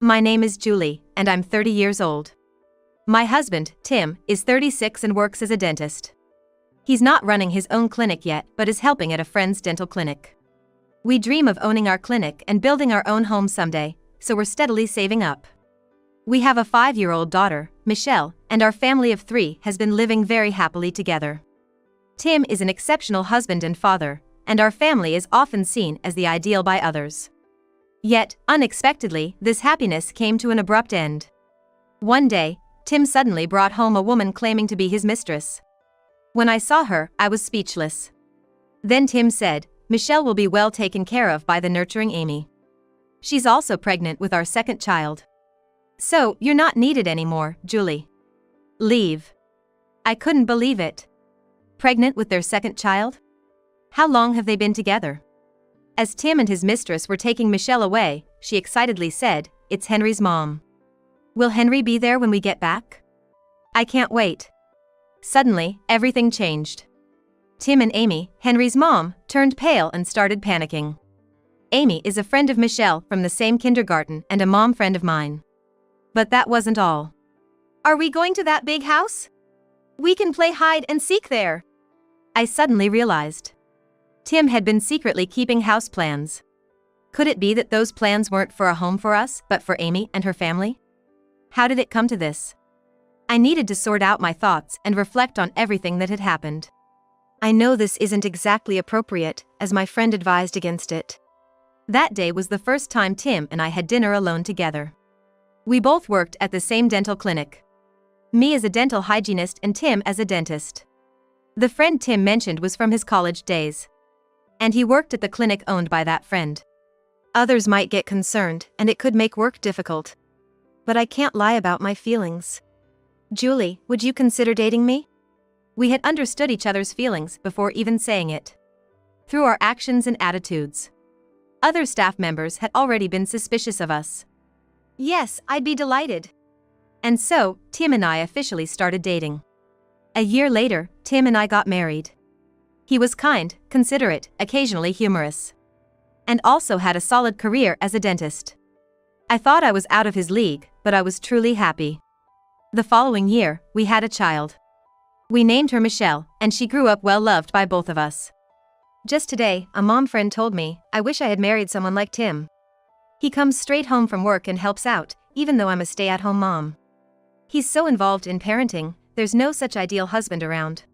My name is Julie, and I'm 30 years old. My husband, Tim, is 36 and works as a dentist. He's not running his own clinic yet, but is helping at a friend's dental clinic. We dream of owning our clinic and building our own home someday, so we're steadily saving up. We have a 5-year-old daughter, Michelle, and our family of 3 has been living very happily together. Tim is an exceptional husband and father, and our family is often seen as the ideal by others. Yet, unexpectedly, this happiness came to an abrupt end. One day, Tim suddenly brought home a woman claiming to be his mistress. When I saw her, I was speechless. Then Tim said, "Michelle will be well taken care of by the nurturing Amy. She's also pregnant with our second child. So, you're not needed anymore, Julie. Leave." I couldn't believe it. Pregnant with their second child? How long have they been together? As Tim and his mistress were taking Michelle away, she excitedly said, "It's Henry's mom. Will Henry be there when we get back? I can't wait." Suddenly, everything changed. Tim and Amy, Henry's mom, turned pale and started panicking. Amy is a friend of Michelle from the same kindergarten and a mom friend of mine. But that wasn't all. "Are we going to that big house? We can play hide and seek there," I suddenly realized. Tim had been secretly keeping house plans. Could it be that those plans weren't for a home for us, but for Amy and her family? How did it come to this? I needed to sort out my thoughts and reflect on everything that had happened. I know this isn't exactly appropriate, as my friend advised against it. That day was the first time Tim and I had dinner alone together. We both worked at the same dental clinic. Me as a dental hygienist and Tim as a dentist. The friend Tim mentioned was from his college days. And he worked at the clinic owned by that friend. Others might get concerned, and it could make work difficult. But I can't lie about my feelings. "Julie, would you consider dating me?" We had understood each other's feelings before even saying it. Through our actions and attitudes. Other staff members had already been suspicious of us. "Yes, I'd be delighted." And so, Tim and I officially started dating. A year later, Tim and I got married. He was kind, considerate, occasionally humorous. And also had a solid career as a dentist. I thought I was out of his league, but I was truly happy. The following year, we had a child. We named her Michelle, and she grew up well loved by both of us. Just today, a mom friend told me, "I wish I had married someone like Tim. He comes straight home from work and helps out, even though I'm a stay-at-home mom. He's so involved in parenting, there's no such ideal husband around."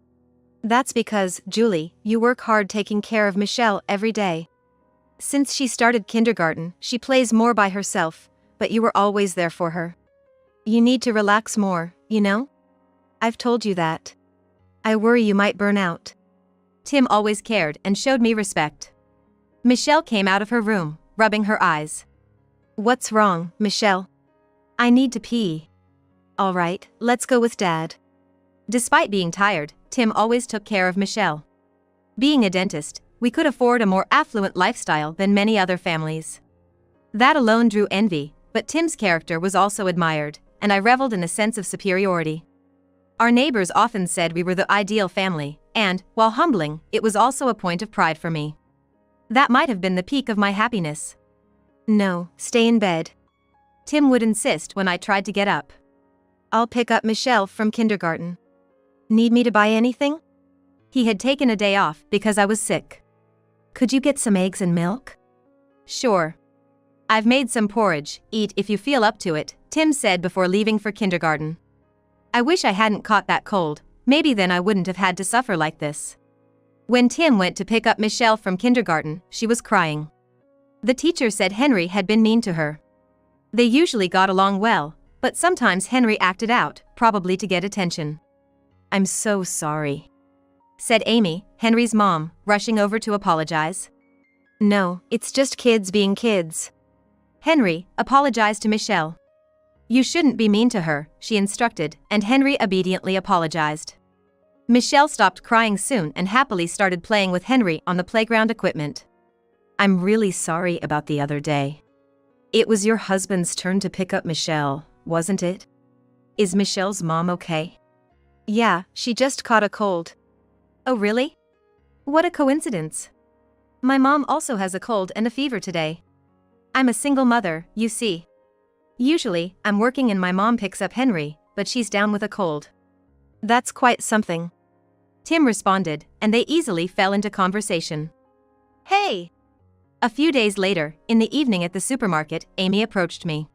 That's because, Julie, you work hard taking care of Michelle every day. Since she started kindergarten, she plays more by herself, but you were always there for her. You need to relax more, you know? I've told you that. I worry you might burn out. Tim always cared and showed me respect. Michelle came out of her room, rubbing her eyes. "What's wrong, Michelle?" "I need to pee." "All right, let's go with Dad." Despite being tired, Tim always took care of Michelle. Being a dentist, we could afford a more affluent lifestyle than many other families. That alone drew envy, but Tim's character was also admired, and I reveled in a sense of superiority. Our neighbors often said we were the ideal family, and, while humbling, it was also a point of pride for me. That might have been the peak of my happiness. "No, stay in bed." Tim would insist when I tried to get up. "I'll pick up Michelle from kindergarten. Need me to buy anything?" He had taken a day off because I was sick. "Could you get some eggs and milk?" "Sure. I've made some porridge, eat if you feel up to it," Tim said before leaving for kindergarten. I wish I hadn't caught that cold, maybe then I wouldn't have had to suffer like this. When Tim went to pick up Michelle from kindergarten, she was crying. The teacher said Henry had been mean to her. They usually got along well, but sometimes Henry acted out, probably to get attention. "I'm so sorry," said Amy, Henry's mom, rushing over to apologize. "No, it's just kids being kids." Henry apologized to Michelle. "You shouldn't be mean to her," she instructed, and Henry obediently apologized. Michelle stopped crying soon and happily started playing with Henry on the playground equipment. "I'm really sorry about the other day. It was your husband's turn to pick up Michelle, wasn't it? Is Michelle's mom okay?" "Yeah, she just caught a cold." "Oh really? What a coincidence. My mom also has a cold and a fever today. I'm a single mother, you see." Usually, I'm working and my mom picks up Henry, but she's down with a cold. That's quite something. Tim responded, and they easily fell into conversation. Hey! A few days later, in the evening at the supermarket, Amy approached me.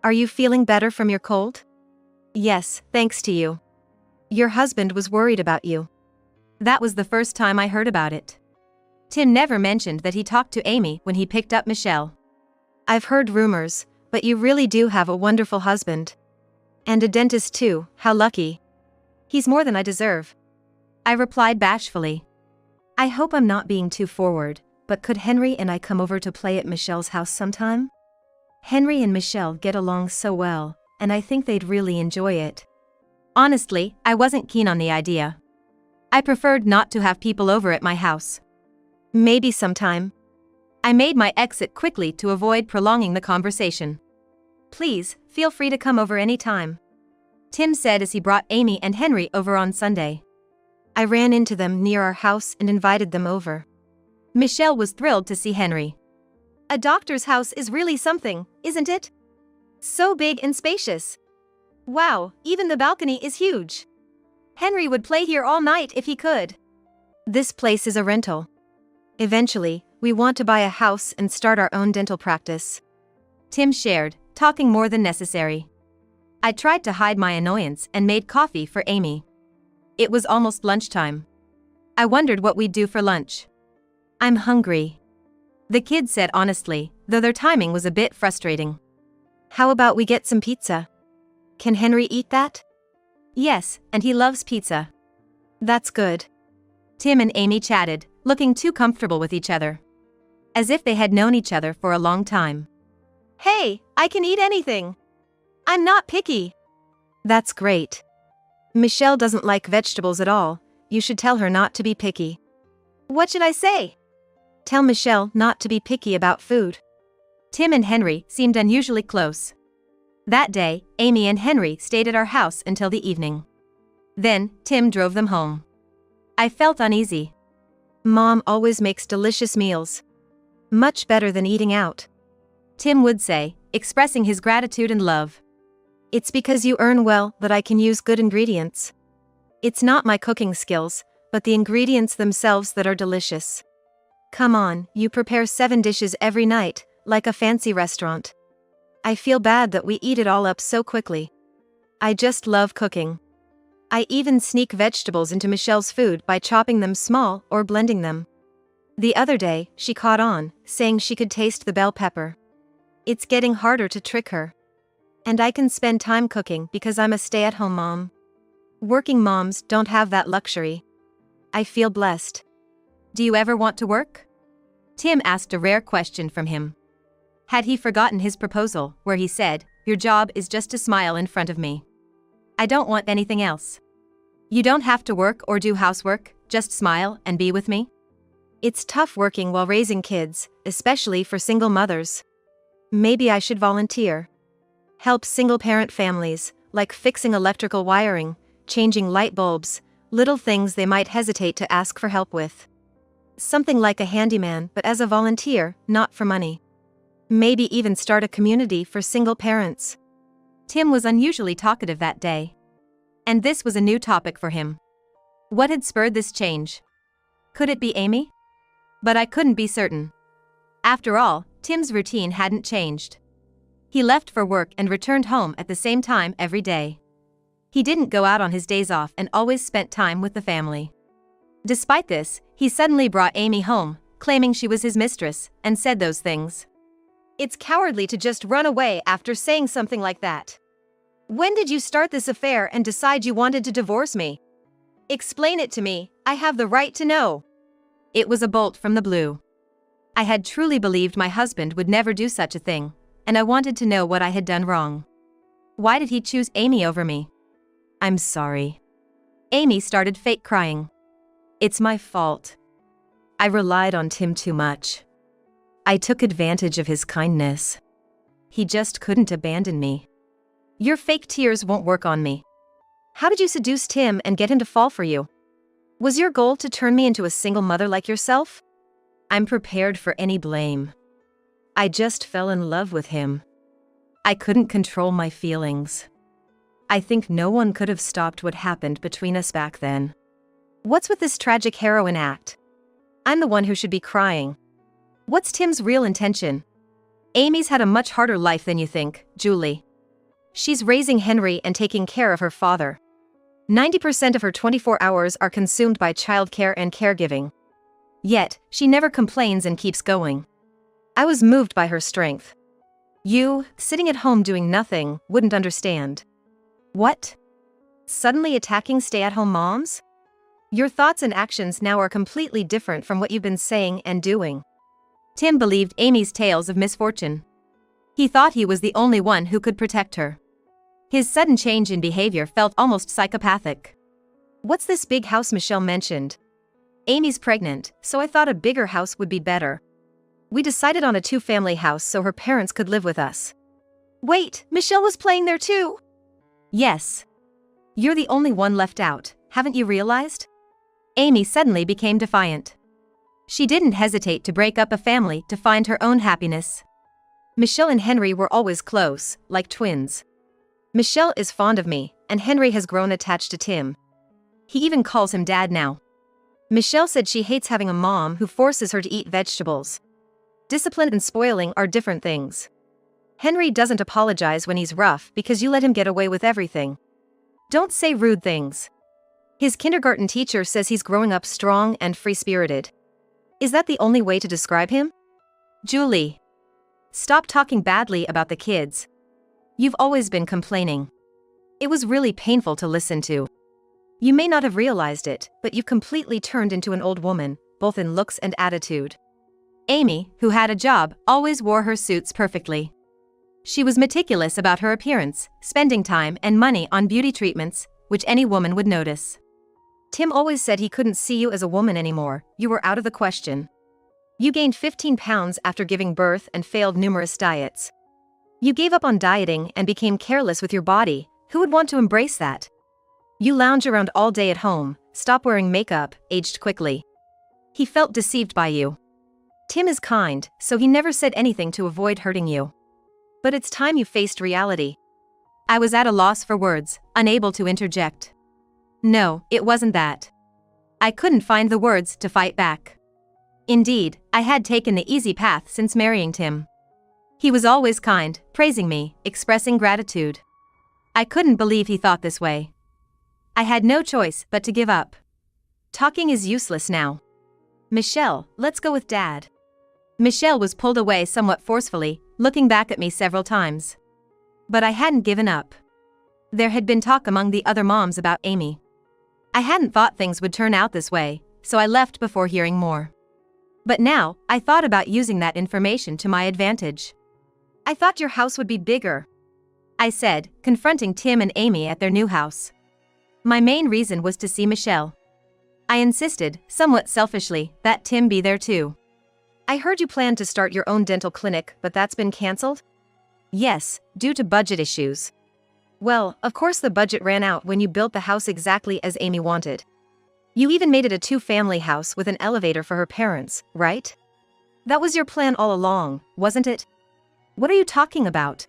Are you feeling better from your cold? Yes, thanks to you. Your husband was worried about you. That was the first time I heard about it. Tim never mentioned that he talked to Amy when he picked up Michelle. I've heard rumors, but you really do have a wonderful husband. And a dentist too, how lucky. He's more than I deserve. I replied bashfully. I hope I'm not being too forward, but could Henry and I come over to play at Michelle's house sometime? Henry and Michelle get along so well, and I think they'd really enjoy it. Honestly, I wasn't keen on the idea. I preferred not to have people over at my house. Maybe sometime. I made my exit quickly to avoid prolonging the conversation. Please, feel free to come over anytime, Tim said as he brought Amy and Henry over on Sunday. I ran into them near our house and invited them over. Michelle was thrilled to see Henry. A doctor's house is really something, isn't it? So big and spacious. Wow, even the balcony is huge. Henry would play here all night if he could. This place is a rental. Eventually, we want to buy a house and start our own dental practice, Tim shared, talking more than necessary. I tried to hide my annoyance and made coffee for Amy. It was almost lunchtime. I wondered what we'd do for lunch. I'm hungry, the kids said honestly, though their timing was a bit frustrating. How about we get some pizza? Can Henry eat that? Yes, and he loves pizza. That's good. Tim and Amy chatted, looking too comfortable with each other. As if they had known each other for a long time. Hey, I can eat anything. I'm not picky. That's great. Michelle doesn't like vegetables at all. You should tell her not to be picky. What should I say? Tell Michelle not to be picky about food. Tim and Henry seemed unusually close. That day, Amy and Henry stayed at our house until the evening. Then, Tim drove them home. I felt uneasy. Mom always makes delicious meals. Much better than eating out, Tim would say, expressing his gratitude and love. It's because you earn well that I can use good ingredients. It's not my cooking skills, but the ingredients themselves that are delicious. Come on, you prepare 7 dishes every night, like a fancy restaurant. I feel bad that we eat it all up so quickly. I just love cooking. I even sneak vegetables into Michelle's food by chopping them small or blending them. The other day, she caught on, saying she could taste the bell pepper. It's getting harder to trick her. And I can spend time cooking because I'm a stay-at-home mom. Working moms don't have that luxury. I feel blessed. Do you ever want to work? Tim asked a rare question from him. Had he forgotten his proposal, where he said, "Your job is just to smile in front of me. I don't want anything else. You don't have to work or do housework, just smile and be with me." It's tough working while raising kids, especially for single mothers. Maybe I should volunteer. Help single-parent families, like fixing electrical wiring, changing light bulbs, little things they might hesitate to ask for help with. Something like a handyman, but as a volunteer, not for money. Maybe even start a community for single parents. Tim was unusually talkative that day. And this was a new topic for him. What had spurred this change? Could it be Amy? But I couldn't be certain. After all, Tim's routine hadn't changed. He left for work and returned home at the same time every day. He didn't go out on his days off and always spent time with the family. Despite this, he suddenly brought Amy home, claiming she was his mistress, and said those things. It's cowardly to just run away after saying something like that. When did you start this affair and decide you wanted to divorce me? Explain it to me, I have the right to know. It was a bolt from the blue. I had truly believed my husband would never do such a thing, and I wanted to know what I had done wrong. Why did he choose Amy over me? I'm sorry. Amy started fake crying. It's my fault. I relied on Tim too much. I took advantage of his kindness. He just couldn't abandon me. Your fake tears won't work on me. How did you seduce Tim and get him to fall for you? Was your goal to turn me into a single mother like yourself? I'm prepared for any blame. I just fell in love with him. I couldn't control my feelings. I think no one could have stopped what happened between us back then. What's with this tragic heroine act? I'm the one who should be crying. What's Tim's real intention? Amy's had a much harder life than you think, Julie. She's raising Henry and taking care of her father. 90% of her 24 hours are consumed by childcare and caregiving. Yet, she never complains and keeps going. I was moved by her strength. You, sitting at home doing nothing, wouldn't understand. What? Suddenly attacking stay-at-home moms? Your thoughts and actions now are completely different from what you've been saying and doing. Tim believed Amy's tales of misfortune. He thought he was the only one who could protect her. His sudden change in behavior felt almost psychopathic. What's this big house Michelle mentioned? Amy's pregnant, so I thought a bigger house would be better. We decided on a 2-family house so her parents could live with us. Wait, Michelle was playing there too? Yes. You're the only one left out, haven't you realized? Amy suddenly became defiant. She didn't hesitate to break up a family to find her own happiness. Michelle and Henry were always close, like twins. Michelle is fond of me, and Henry has grown attached to Tim. He even calls him Dad now. Michelle said she hates having a mom who forces her to eat vegetables. Discipline and spoiling are different things. Henry doesn't apologize when he's rough because you let him get away with everything. Don't say rude things. His kindergarten teacher says he's growing up strong and free-spirited. Is that the only way to describe him? Julie. Stop talking badly about the kids. You've always been complaining. It was really painful to listen to. You may not have realized it, but you've completely turned into an old woman, both in looks and attitude. Amy, who had a job, always wore her suits perfectly. She was meticulous about her appearance, spending time and money on beauty treatments, which any woman would notice. Tim always said he couldn't see you as a woman anymore, you were out of the question. You gained 15 pounds after giving birth and failed numerous diets. You gave up on dieting and became careless with your body, who would want to embrace that? You lounge around all day at home, stop wearing makeup, aged quickly. He felt deceived by you. Tim is kind, so he never said anything to avoid hurting you. But it's time you faced reality. I was at a loss for words, unable to interject. No, it wasn't that. I couldn't find the words to fight back. Indeed, I had taken the easy path since marrying Tim. He was always kind, praising me, expressing gratitude. I couldn't believe he thought this way. I had no choice but to give up. Talking is useless now. Michelle, let's go with Dad. Michelle was pulled away somewhat forcefully, looking back at me several times. But I hadn't given up. There had been talk among the other moms about Amy. I hadn't thought things would turn out this way, so I left before hearing more. But now, I thought about using that information to my advantage. I thought your house would be bigger, I said, confronting Tim and Amy at their new house. My main reason was to see Michelle. I insisted, somewhat selfishly, that Tim be there too. I heard you planned to start your own dental clinic, but that's been cancelled? Yes, due to budget issues. Well, of course the budget ran out when you built the house exactly as Amy wanted. You even made it a 2-family house with an elevator for her parents, right? That was your plan all along, wasn't it? What are you talking about?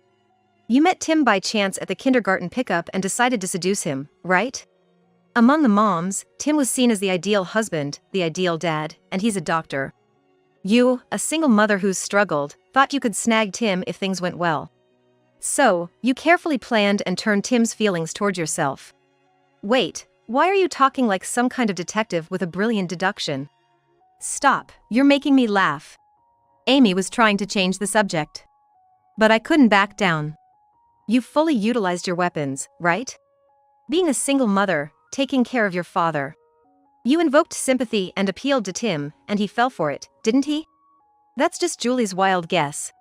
You met Tim by chance at the kindergarten pickup and decided to seduce him, right? Among the moms, Tim was seen as the ideal husband, the ideal dad, and he's a doctor. You, a single mother who's struggled, thought you could snag Tim if things went well. So, you carefully planned and turned Tim's feelings toward yourself. Wait, why are you talking like some kind of detective with a brilliant deduction? Stop, you're making me laugh. Amy was trying to change the subject. But I couldn't back down. You fully utilized your weapons, right? Being a single mother, taking care of your father. You invoked sympathy and appealed to Tim, and he fell for it, didn't he? That's just Julie's wild guess.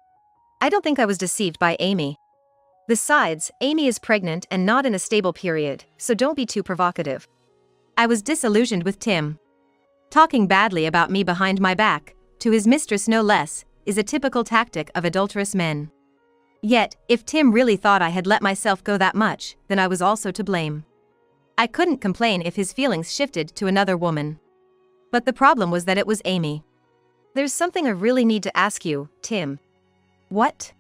I don't think I was deceived by Amy. Besides, Amy is pregnant and not in a stable period, so don't be too provocative. I was disillusioned with Tim. Talking badly about me behind my back, to his mistress no less, is a typical tactic of adulterous men. Yet, if Tim really thought I had let myself go that much, then I was also to blame. I couldn't complain if his feelings shifted to another woman. But the problem was that it was Amy. There's something I really need to ask you, Tim. What?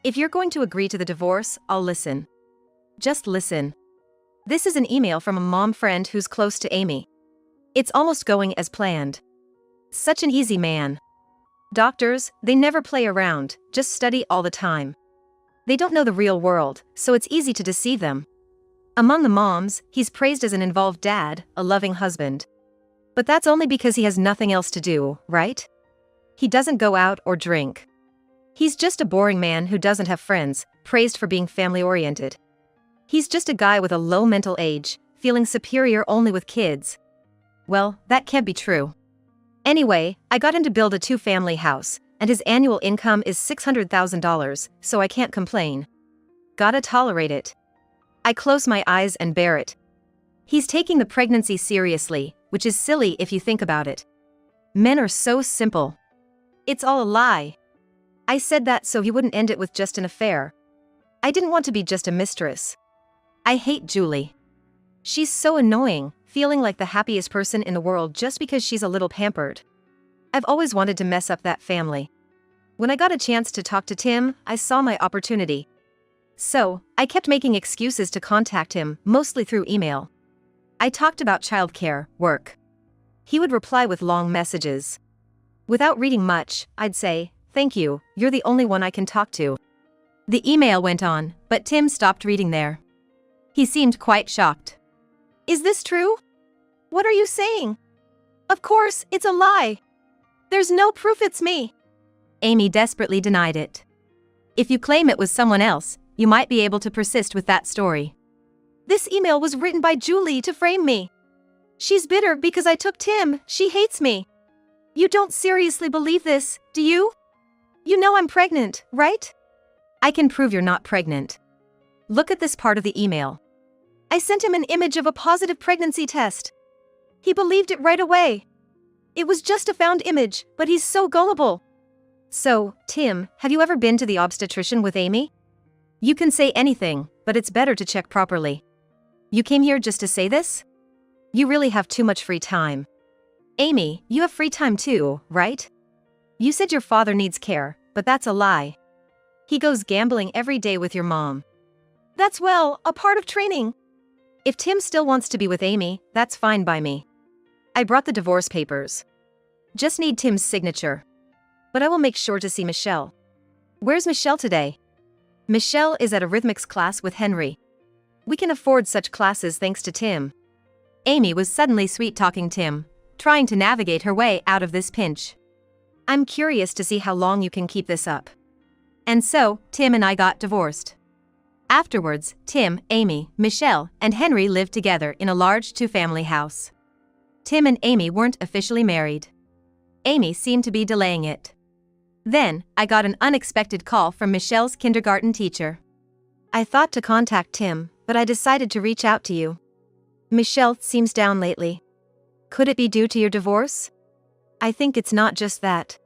If you're going to agree to the divorce, I'll listen. Just listen. This is an email from a mom friend who's close to Amy. It's almost going as planned. Such an easy man. Doctors, they never play around, just study all the time. They don't know the real world, so it's easy to deceive them. Among the moms, he's praised as an involved dad, a loving husband. But that's only because he has nothing else to do, right? He doesn't go out or drink. He's just a boring man who doesn't have friends, praised for being family-oriented. He's just a guy with a low mental age, feeling superior only with kids. Well, that can't be true. Anyway, I got him to build a 2-family house, and his annual income is $600,000, so I can't complain. Gotta tolerate it. I close my eyes and bear it. He's taking the pregnancy seriously, which is silly if you think about it. Men are so simple. It's all a lie. I said that so he wouldn't end it with just an affair. I didn't want to be just a mistress. I hate Julie. She's so annoying, feeling like the happiest person in the world just because she's a little pampered. I've always wanted to mess up that family. When I got a chance to talk to Tim, I saw my opportunity. So, I kept making excuses to contact him, mostly through email. I talked about childcare, work. He would reply with long messages. Without reading much, I'd say, "Thank you, you're the only one I can talk to." The email went on, but Tim stopped reading there. He seemed quite shocked. "Is this true? What are you saying? Of course, it's a lie. There's no proof it's me." Amy desperately denied it. "If you claim it was someone else, you might be able to persist with that story." "This email was written by Julie to frame me. She's bitter because I took Tim, she hates me. You don't seriously believe this, do you? You know I'm pregnant, right?" "I can prove you're not pregnant. Look at this part of the email." I sent him an image of a positive pregnancy test. He believed it right away. It was just a found image, but he's so gullible. So, Tim, have you ever been to the obstetrician with Amy? You can say anything, but it's better to check properly. You came here just to say this? You really have too much free time. Amy, you have free time too, right? You said your father needs care, but that's a lie. He goes gambling every day with your mom. That's, well, a part of training. If Tim still wants to be with Amy, that's fine by me. I brought the divorce papers. Just need Tim's signature. But I will make sure to see Michelle. Where's Michelle today? Michelle is at a rhythmics class with Henry. We can afford such classes thanks to Tim. Amy was suddenly sweet-talking Tim, trying to navigate her way out of this pinch. I'm curious to see how long you can keep this up. And so, Tim and I got divorced. Afterwards, Tim, Amy, Michelle, and Henry lived together in a large 2-family house. Tim and Amy weren't officially married. Amy seemed to be delaying it. Then, I got an unexpected call from Michelle's kindergarten teacher. I thought to contact Tim, but I decided to reach out to you. Michelle seems down lately. Could it be due to your divorce? I think it's not just that.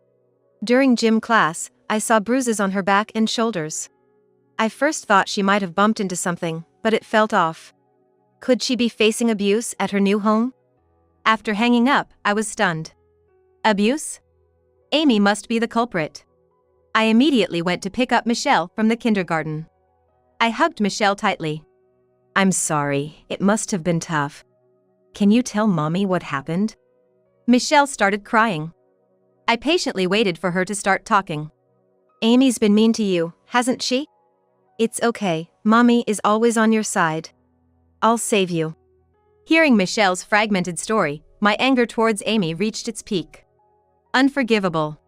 During gym class, I saw bruises on her back and shoulders. I first thought she might have bumped into something, but it felt off. Could she be facing abuse at her new home? After hanging up, I was stunned. Abuse? Amy must be the culprit. I immediately went to pick up Michelle from the kindergarten. I hugged Michelle tightly. I'm sorry, it must have been tough. Can you tell Mommy what happened? Michelle started crying. I patiently waited for her to start talking. Amy's been mean to you, hasn't she? It's okay, Mommy is always on your side. I'll save you. Hearing Michelle's fragmented story, my anger towards Amy reached its peak. Unforgivable.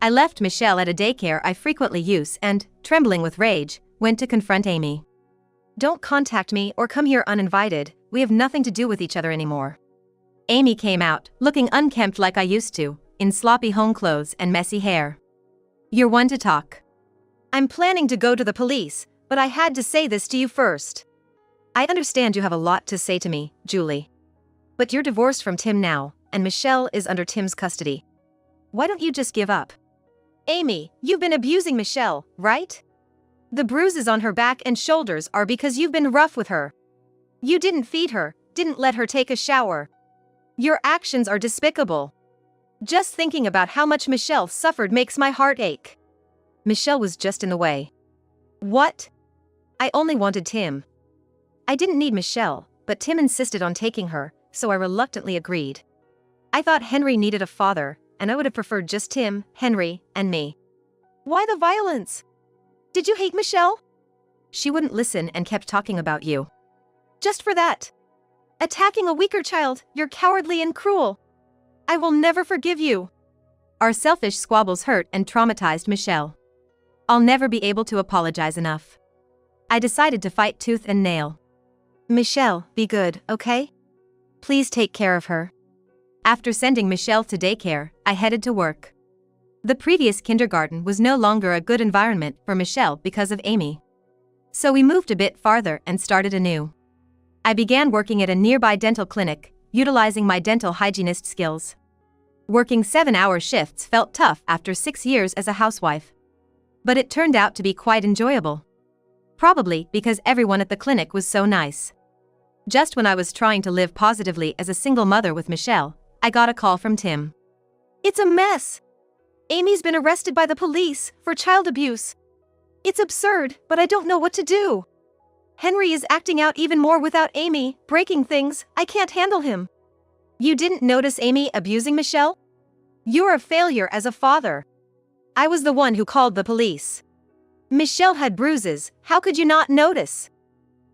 I left Michelle at a daycare I frequently use and, trembling with rage, went to confront Amy. Don't contact me or come here uninvited, we have nothing to do with each other anymore. Amy came out, looking unkempt like I used to, in sloppy home clothes and messy hair. You're one to talk. I'm planning to go to the police, but I had to say this to you first. I understand you have a lot to say to me, Julie. But you're divorced from Tim now, and Michelle is under Tim's custody. Why don't you just give up? Amy, you've been abusing Michelle, right? The bruises on her back and shoulders are because you've been rough with her. You didn't feed her, didn't let her take a shower. Your actions are despicable. Just thinking about how much Michelle suffered makes my heart ache. Michelle was just in the way. What? I only wanted Tim. I didn't need Michelle, but Tim insisted on taking her, so I reluctantly agreed. I thought Henry needed a father, and I would have preferred just Tim, Henry, and me. Why the violence? Did you hate Michelle? She wouldn't listen and kept talking about you. Just for that. Attacking a weaker child, you're cowardly and cruel. I will never forgive you. Our selfish squabbles hurt and traumatized Michelle. I'll never be able to apologize enough. I decided to fight tooth and nail. Michelle, be good, okay? Please take care of her. After sending Michelle to daycare, I headed to work. The previous kindergarten was no longer a good environment for Michelle because of Amy. So we moved a bit farther and started anew. I began working at a nearby dental clinic, utilizing my dental hygienist skills. Working 7-hour shifts felt tough after 6 years as a housewife. But it turned out to be quite enjoyable. Probably because everyone at the clinic was so nice. Just when I was trying to live positively as a single mother with Michelle, I got a call from Tim. It's a mess. Amy's been arrested by the police for child abuse. It's absurd, but I don't know what to do. Henry is acting out even more without Amy, breaking things. I can't handle him. You didn't notice Amy abusing Michelle? You're a failure as a father. I was the one who called the police. Michelle had bruises, how could you not notice?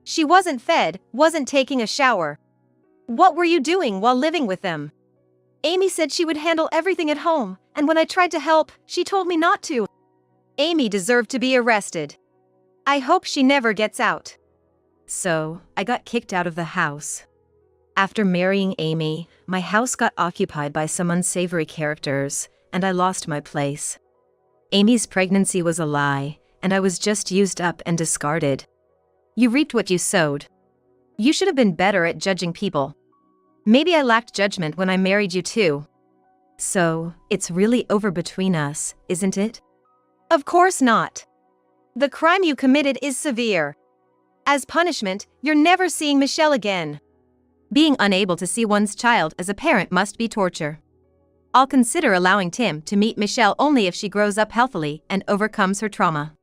She wasn't fed, wasn't taking a shower. What were you doing while living with them? Amy said she would handle everything at home, and when I tried to help, she told me not to. Amy deserved to be arrested. I hope she never gets out. So, I got kicked out of the house. After marrying Amy, my house got occupied by some unsavory characters, and I lost my place. Amy's pregnancy was a lie, and I was just used up and discarded. You reaped what you sowed. You should have been better at judging people. Maybe I lacked judgment when I married you too. So, it's really over between us, isn't it? Of course not. The crime you committed is severe. As punishment, you're never seeing Michelle again. Being unable to see one's child as a parent must be torture. I'll consider allowing Tim to meet Michelle only if she grows up healthily and overcomes her trauma.